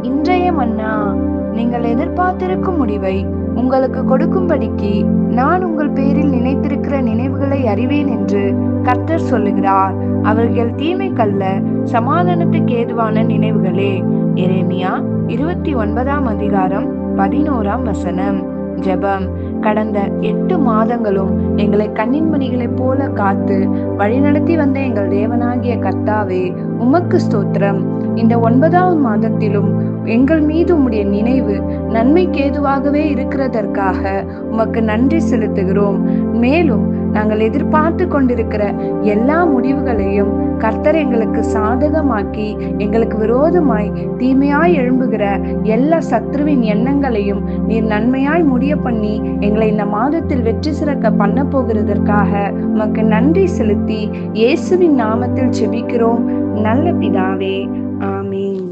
இன்றைய மன்னா. நீங்கள் எதிர்பார்த்திருக்கும் முடிவை உங்களுக்கு கொடுக்கும்படிக்கு நான் உங்கள் பேரில் நினைத்திருக்கிற நினைவுகளை அறிவேன் என்று கர்த்தர் சொல்லுகிறார். அவர்கள் தீமைக்கல்ல, சமாதானத்துக்கு ஏதுவான நினைவுகளே. எரேமியா 29:11. ஜெபம். கடந்த 8 மாதங்களும் எங்களை கண்ணின் மணிகளைப் போல காத்து வழிநடத்தி வந்த எங்கள் தேவனாகிய கர்த்தாவே, உமக்கு ஸ்தோத்திரம். இந்த 9ஆம் மாதத்திலும் எங்கள் மீது உம்முடைய நினைவு நன்மைக்கு ஏதுவாகவே இருக்கிறதற்காக உமக்கு நன்றி செலுத்துகிறோம். மேலும் நாங்கள் எதிர்பார்த்து கொண்டிருக்கிற எல்லா முடிவுகளையும் கர்த்தர் எங்களுக்கு சாதகமாக்கி, எங்களுக்கு விரோதமாய் தீமையாய் எழும்புகிற எல்லா சத்ருவின் எண்ணங்களையும் நீர் நன்மையாய் முடிய பண்ணி எங்களை இந்த மாதத்தில் வெற்றி சிறக்க பண்ண போகிறதற்காக உமக்கு நன்றி செலுத்தி இயேசுவின் நாமத்தில் ஜெபிக்கிறோம் நல்ல பிதாவே. ஆமீன்.